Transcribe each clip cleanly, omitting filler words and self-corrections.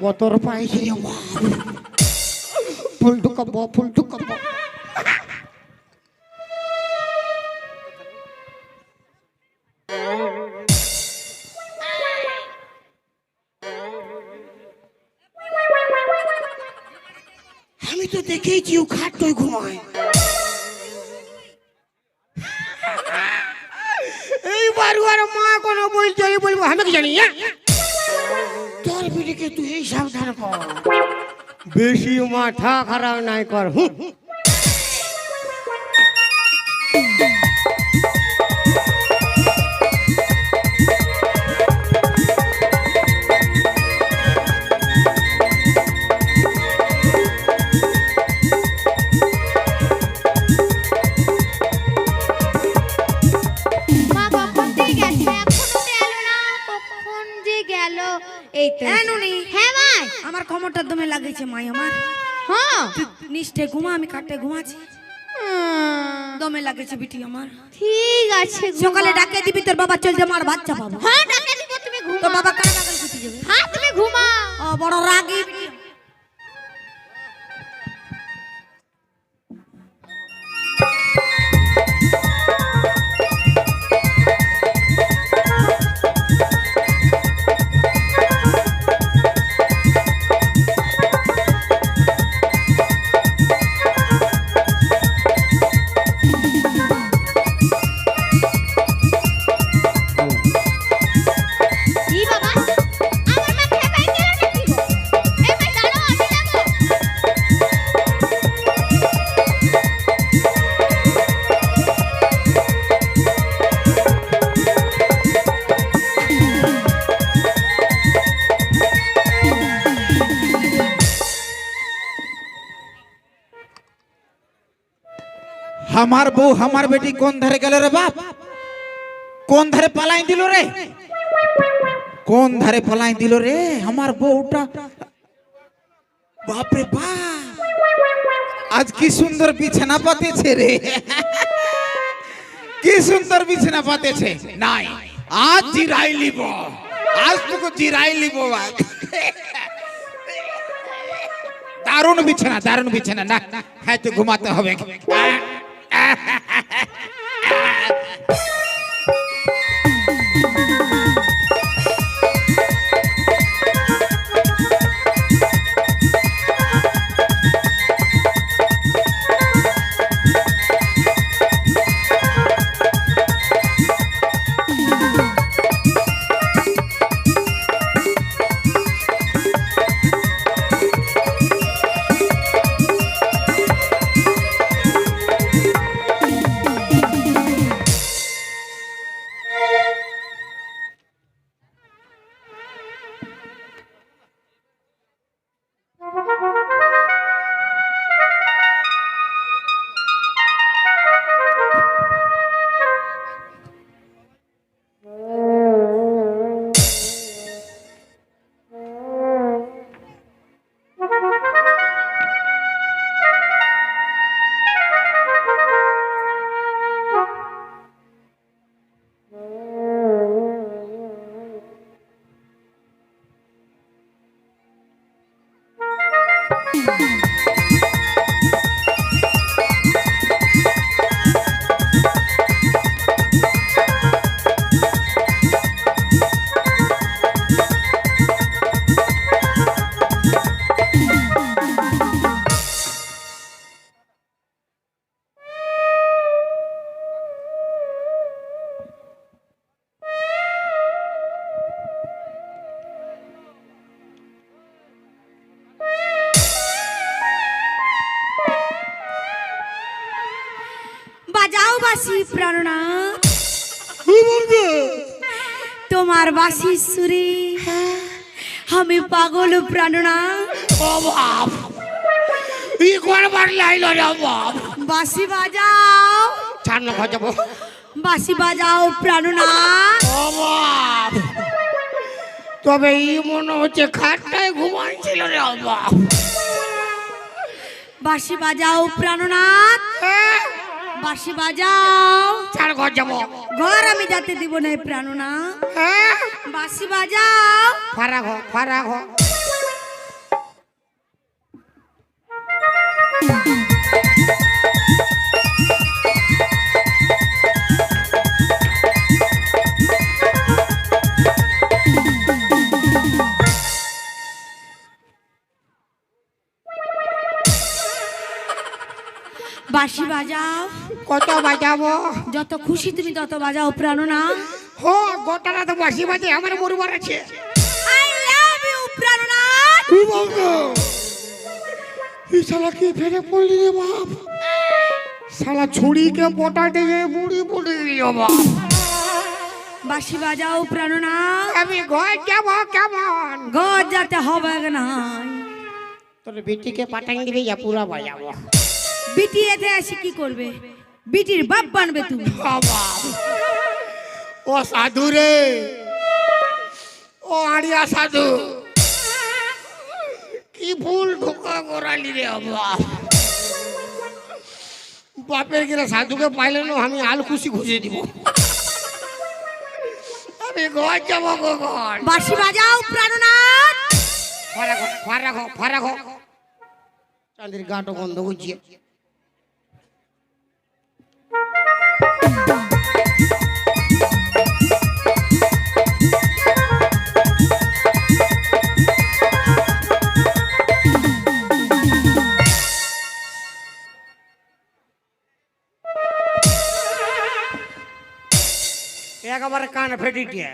বতর পাইছি রে বাপ ফুল ঢুকাবো আমি তো দেখেইছি ও খাটই ঘুমায় এইবার ওর মা কোনো বলছে বলবো আমি কি জানি তোর বিটিকে তুই এই সাবধান কর বেশি মাথা খারাপ নাই কর আমার কমরটা দমে লাগিয়েছে মাই আমার নিষ্ঠে ঘুমা আমি কাটে ঘুমাচ্ছি দমে লাগিয়েছে বিটি আমার ঠিক আছে সকালে ডাকে দিবি তোর বাবা চলতে আমার বাচ্চা পাবো হ্যাঁ ডাকে দিব তুমি ঘুমাও তোর বাবা কানে কানে শুতে যাবে হ্যাঁ তুমি ঘুমাও ও বড় রাগী বিটি हमार बहू हमार बेटी कौन धरे गले रे बाप कौन धरे पलाई दिलो रे कौन धरे पलाई दिलो रे हमार बहूटा बाप रे बाप आज की सुंदर बिछना पाते छे रे की सुंदर बिछना पाते छे नहीं आज जिराई लिबो आज तो जिराई लिबो दारुण बिछना ना है तो घुमाते होवे বাসি প্রাণনাথ তোমার বাসি সুরে আমি পাগল প্রাণনাথ ও বাপ ই কোন বার লাইলো রে বাপ বাসি বাজাও চার না খাওয়া যাবো বাসি বাজাও প্রাণনাথ ও বাপ তবে এই মনে হচ্ছে খাটটায় ঘুমাচ্ছিল রে বাপ বাসি বাজাও প্রাণনাথ বাসি বাজাও চার ঘর যাবো ঘর আমি যেতে দিব না প্রাণনাথ বাসি বাজাও ফারা ঘর বাঁশি বাজাও। কত বাজাবো? যত খুশি তুমি তত বাজাও প্রাণনা। হো গোটা রাত বাঁশি বাজে, আমার মরবার আছে। আই লাভ ইউ প্রাণনা। কি বলতো? এই শালা কি ফেলে পড়লি রে বাপ? শালা ছুরিকে পটাতে গিয়ে বুড়ি পড়ে গেল বাপ। বাঁশি বাজাও প্রাণনা। আমি ঘর যাবো কেমন? ঘর যেতে হবে না। তোর বেটিকে পাঠান দিবি, যা পুরা বাজাবো। বিটি এতে এসে কি করবে? বিটির বাপ বানবে তুমি। বাবা ও সাধু রে, ও আড়িয়া সাধু, কি ভুল ঢোকা করালি রে বাপ। বাপের কিনা সাধুকে পাইলে না আমি আল খুশি খুশি দিব। আমি ঘর যাবো ঘর। বাঁশি বাজাও প্রাণনা। ফারাক চাঁদের গাটো বন্ধ করছি। একেবারে কান ফেটিটিয়া,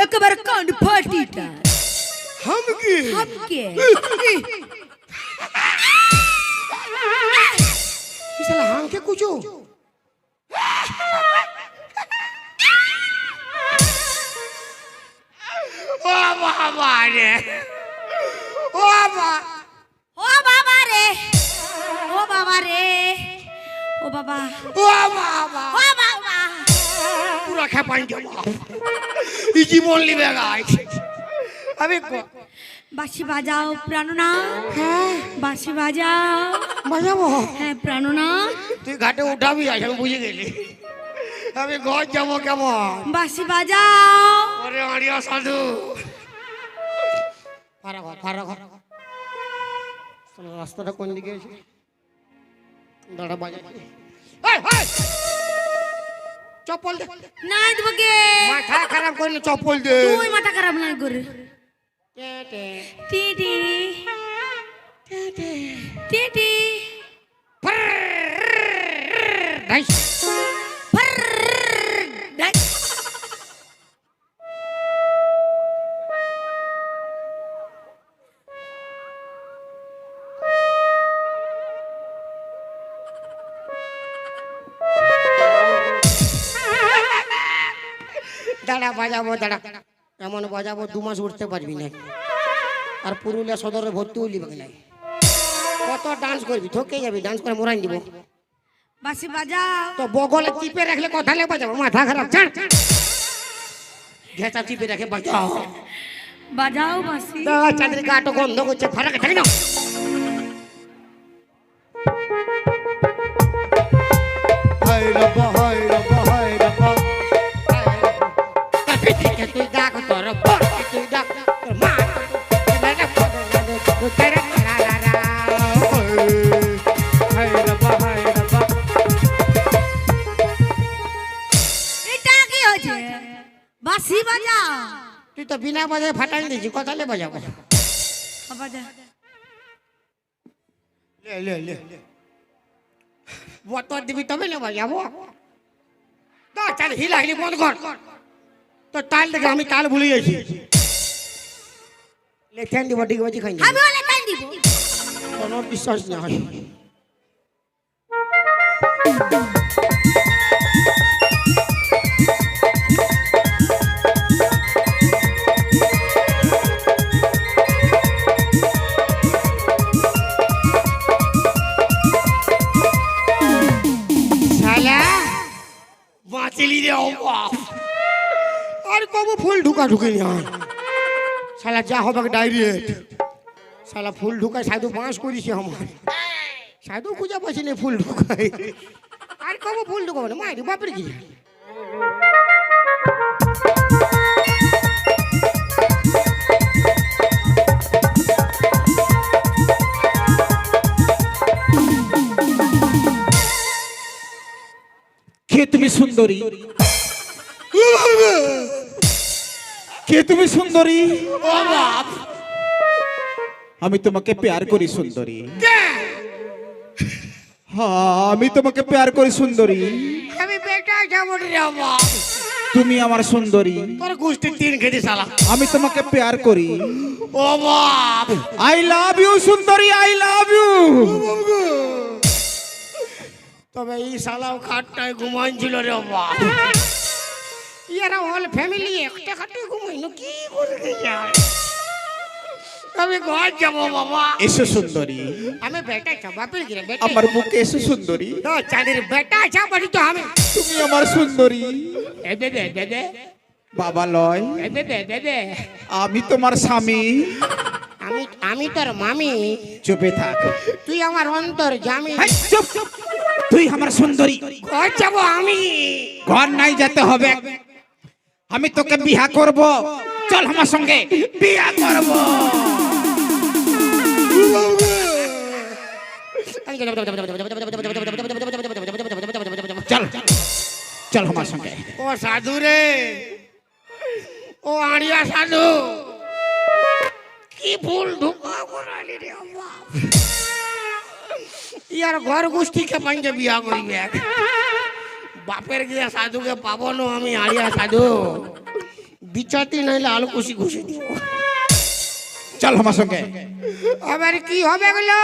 একেবারে কান ফাটিটা। হামকি হামকে শালা হামকে কুচো। ও বাবা রে, ও বাবা, ও বাবা রে, ও বাবা রে, ও বাবা, ও বাবা, ও বাবা। পুরা খেপাই যাবো। এই জীবন লিবে গাই। আমি বাঁশি বাজাও প্রাণনা। হ্যাঁ বাঁশি বাজাও। বাজাবো। হ্যাঁ প্রাণনা। তুই ঘাটে উঠাবি, আজ আমি বুঝে গেলি। আমি ঘর যাবো কেমন? বাঁশি বাজাও। ওরে আড়িয়া সাধু, ফারাক রাস্তাটা কোন দিকে আছে? দাঁড়া বাজাচ্ছি। চপ্পল দে। নাই দেবো কে? মাথা খারাপ করলে চপ্পল দে। তুই মাথা খারাপ নাই করে। টিটি টিটি দাঁড়া বাজাবো, দাঁড়া এমন বাজাবো 2 মাস উঠতে পারবি না। আর পুরুলিয়া সদরে ভর্তি হইলি নাই। কত ডান্স করবি, থকে যাবি, ডান্স করে মোরাই দিব। বাঁশি বাজাও। তো বগলে চিপে রাখলে কথা লে বাজাবো, মাথা খারাপ। ঘেঁচা চিপে রাখে বাজাও। বাজাও বাঁশি। চাঁদের গাটো গন্ধ করছে, ফারাক থাকি না। হায় রব্বা, হায় রব্বা, হায় রব্বা, তুই ডাক তোর বর, তুই ডাক তোর মা, এটা কি হচ্ছে? বাঁশি বাজাও। তুই তো বিনা বাজায় ফাটাই দিয়েছি, কথা লে বাজাবো। বাজা। লে বতর দিবি তবে না বাজাবো। তো চাল হিলা হিলি বন্ধ কর। তো তাল দেখে আমি তাল ভুলে গেছি। লেখেন দিব ঠিক বাজি খাই আমি ওলে কান দিব। কোনো বিশ্বাস না হয়। বাঁচলি রে আর কবো ফুল ঢুকা ঢুকে নিয়ে শালা যা হবে ডাইরেক্ট। শালা ফুল ঢুকায় সাধু বাঁশ করিছে আমার। সাধু খুঁজে পাচ্ছি না ফুল ঢুকায়। আর কবো ফুল ঢুকাবো না, মায়ের বাপরে কি। সুন্দরী? কে তুমি সুন্দরী? ও বাপ আমি তোমাকে প্যার করি সুন্দরী। কে? হ্যাঁ, আমি তোমাকে প্যার করি সুন্দরী। আমি বেটা যাবো রে বাপ। তুমি আমার সুন্দরী, তোর গোষ্ঠী তিন খেতে শালা। আমি তোমাকে প্যার করি। ও বাপ আই লাভ ইউ সুন্দরী, আই লাভ ইউ। তবে এই শালাও খাটটায় ঘুমাইছিল রে বাপ। ইয়ারা হল ফ্যামিলি একটা খাটে ঘুমাইনো কি করে যায়? আমি ঘর যাবো বাবা। এসো সুন্দরী, আমি বেটা চাপাপের গিরে বেটা। আমার বুকে এসো সুন্দরী। তো চাঁদের বেটা চাপারি তো আমি। তুমি আমার সুন্দরী। এ দে দে দে দে বাবা লয়, এ দে দে দে দে। আমি তোমার স্বামী। আমি তোর মামি, চুপে থাক। তুই আমার অন্তর জামি। হাই, চুপ। তুই আমার সুন্দরী, ঘর যাবো আমি। ঘর নাই যেতে হবে। আমি তোকে বিয়া করব, চল আমার সঙ্গে বিয়া করব। চল চল আমার সঙ্গে। ও সাধু রে, ও আড়িয়া সাধু, কি ভুল ঢুকা করালি রে বাপ। ইয়ার ঘর গোষ্ঠীকে পাঞ্জে বিয়া করিবে। বাপের গিয়া সাধুকে পাবো না আমি আড়িয়া সাধু। বিচাতি নাইলে আলু কুশি ঘুষি দিব। চল আমার সঙ্গে। আবার কি হবে গেলো?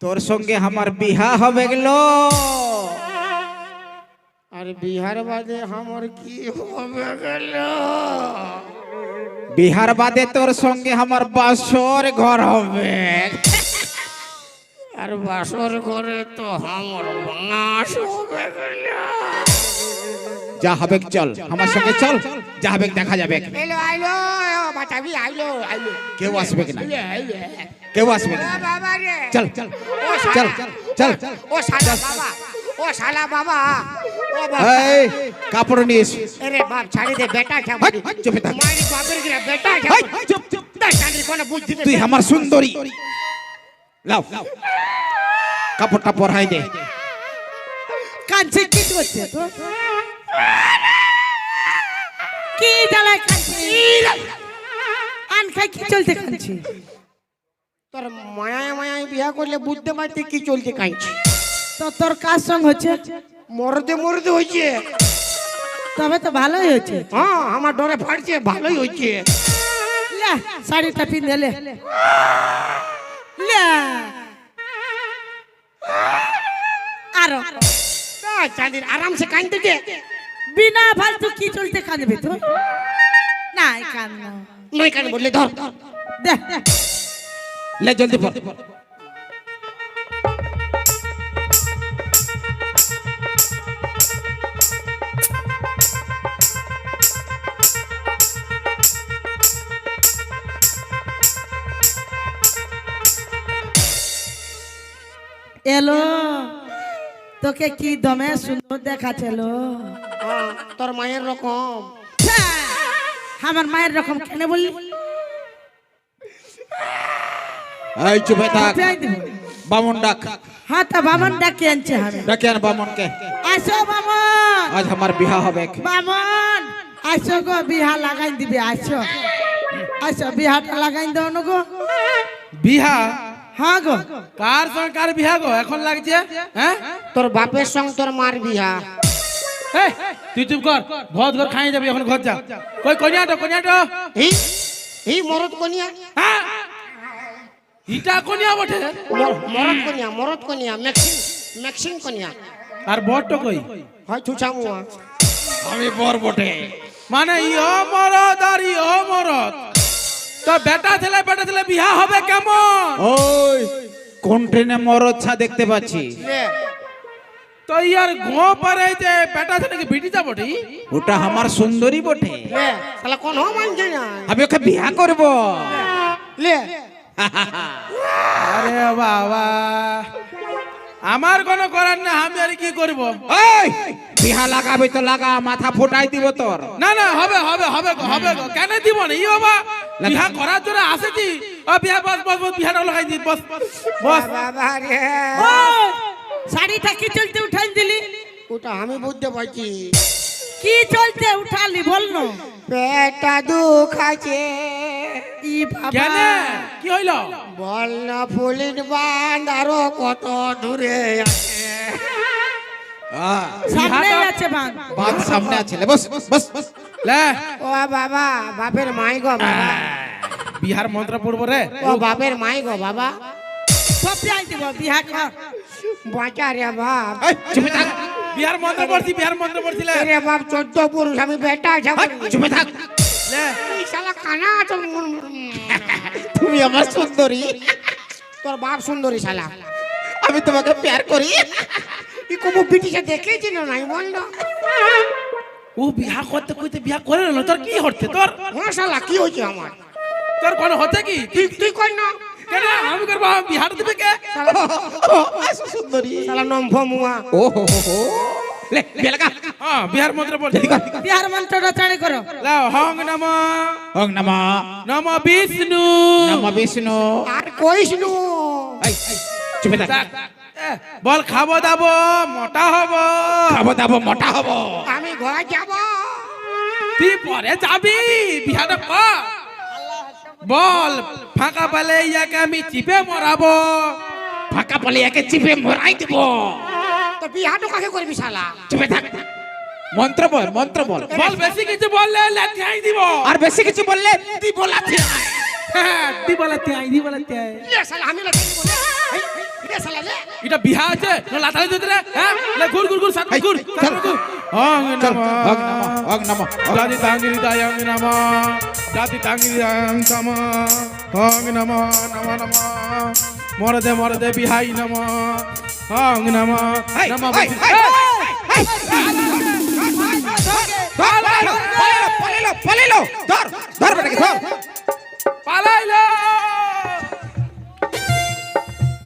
তোর সঙ্গে আমার বিয়া হবে গেল। আর বিহার বাদে আমার কি হবে গেল? বিহার বাদে তোর সঙ্গে আমার বাসর ঘর হবে। আর বাসর ঘরে তো আমার বাস হবে গেল। যা হবে চল আমার সঙ্গে, চল যা হবে দেখা যাবে। এলো আইলো বাঁচাবি, আইলো আইলো। কেউ আসবে কিনা? আইলো, আইলো। কেউ আসবে ও না। বাবা রে, চল চল ও চল শালা, চল। ও শালা বাবা, ও শালা বাবা, ও বাবা। এই কাপড় নিয়ে এসো। আরে বাপ ছাড়ি দে বেটা ছাড়ি। হাই, চুপ থাক। মারি বাপের গিরা বেটা হাই, ছাড়ি। চুপ চুপ। তাই ছাড়ি কোন বুদ্ধি দে। তুই আমার সুন্দরী। লাও কাপড়টা পরাই দে। কাঁদছে কি করছে তো? কি জ্বালায় কাঁদছে? আন খাই কি চলতে কাঁদছে? তোর মায়ায় মায়ায় বিয়া করলে বুঝতে পারতে কি চলছে কাঁদছে। তো তোর কার সঙ্গ হচ্ছে? মরতে মরতে হয়েছে। তবে তো ভালোই হচ্ছে। হ্যাঁ আমার ডরে ফাটছে, ভালোই হয়েছে। লে শাড়িটা পিন্ধে লে। লে আরো চাঁদির আরামসে কাঁদতে দে। বিনা ফালতু কি চলতে কাঁদবে তো? না কান্দ নই কান বললে ধর ধর। দে লে জলদি পর। এলো তোকে কি দমে সুন্দর দেখাচ্ছিল। হ্যাঁ, তোর মায়ের রকম। আমার মায়ের রকম কেন বললি? এই চুপে থাক। পেঁয়াজ দিব। বামন ডাক। হ্যাঁ তা বামন ডাকে আনছে আমি। ডাকে আন বামনকে। আসো বামন, আজ আমার বিয়া হবে। বামন আসো গো, বিহা লাগাই দিবে। আসো আসো বিহাটা লাগাই দাও না গো। বিহা? হ্যাঁ গো। কার সঙ্গে কার বিহা গো এখন লাগছে? হ্যাঁ তোর বাপের সঙ্গে তোর মার বিয়া। এই, তুই চুপ কর, ভদ ঘর খাই যাবি এখন, ঘর যা। কই কনিয়াটো কনিয়াটো? এই মরদ কনিয়া, হ্যাঁ ইটা কনিয়া বটে। মরদ কনিয়া ম্যাক্সিং ম্যাক্সিং কনিয়া। আর বড়টো কই? হয় ছুছামুয়া। আমি বর বটে। মানে ইও মরদ আর ইও মরদ, তো বেটা ছেলে বিহা হবে কেমন? ওই কোন ট্রেনে মরচ্ছা দেখতে পাচ্ছি? লে তো ইয়ার গো পারে যে বেটা ছেলেকে ভিটিটা বটে। ওটা আমার সুন্দরী বটে। লে শালা কোন মানছে না। আমি ওকে বিয়া করব। লে আরে বাবা, আমার কোনো করার না, আমি আর কি করব? এই বিহা লাগাবে তো লাগা, মাথা ফুটাই দিব তোর। না না, হবে হবে হবে গো, হবে গো, কেন দিব না? ই বাবা বিহা করার জন্য আসেছি। ও বিহা, বস বস বস, বিহাটা লাগাই দি, বস বস। বাবা রে, ও শাড়িটা কি চলতে উঠাই দিলি? ওটা আমি বুঝতে পারছি। কি চলছে উঠালি বল না। পেটটা দুঃখ আছে। ই বাবা কেন কি হইল? বল না ফুলিন বাঁধ আরো কত দূরে আছে। সামনে আছে বান। বাদ সামনে আছে লে, বস বস বস। লে ও বাবা, বাপের মাই গো বাবা। বিহার মন্ত্র পড়বো রে। ও বাপের মাই গো বাবা। সব যাই দিব বিহা কর। বাঁচা রে বাপ। এই, চুপে থাক, বিহার মন্ত্র পড়ছিলে। রে বাপ 14 পুরুষ, আমি বেটা এই, চুপে থাক। লে এই শালা কানা তো। তুমি আমার সুন্দরী, তোর বাপ সুন্দরী শালা। আমি তোমাকে প্যার করি। ই কবু ব্রিটিশে দেখেছি না নাই বল না। ও বিহা করতে কইতে বিহা করে না, তোর কি হচ্ছে? তোর হ্যাঁ শালা, কি হয়েছে আমার? তোর কোন হচ্ছে কি? তুই তুই কর না। কেন আমি করবো? বিহার দিবে কে? সুন্দরী। শালা নম্ভ মুয়া। ও হো হো হো। লে বিয়া লাগা। হ্যাঁ বিহার মন্ত্র পড়ছি। জলদি কর। বিহার মন্ত্রটা চালি করো। লাও হং নম ওং নমঃ নম বিষ্ণু নমঃ বিষ্ণু। আর কইস নু। এই, চুপে থাক। বল খাবো দাবো মোটা হব। খাবো দাবো মোটা হবো। আমি ঘর যাব। তুই পরে যাবি বিহাটা কর। বল ফাঁকা পেলে ইয়াকে আমি চিপে মরাবো। ফাঁকা পলে একে চিপে মরাই দেব। তো বিহাটো কাকে করবি শালা? চুপে থাক। মন্ত্র বল, মন্ত্র বল। বল বেশি কিছু বললে লাথিয়াই দিব। আর বেশি কিছু বললে দিব লাথি। হ্যাঁ দিব লাথিয়াই, দিব লাথিয়াই। লে শালা, আমি লাগি বলে। এই লে শালা লে। এটা বিহা আছে না লাথাই দিতে রে? হ্যাঁ লে ঘুর ঘুর ঘুর সাত ঘুর সাত ঘুর। হং চল, নম ওং নমঃ, ওং নমঃ। জাতি তাঙ্গিরি দায়ং নম জাতি তাঙ্গিরি দায়ং তম হং নম নম নম মরদে মরদে বিহাই নম হং নম নম পালাইলো, পালাইলো, পালাইলো। ধর, ধর বেটাকে ধর। পালাইলো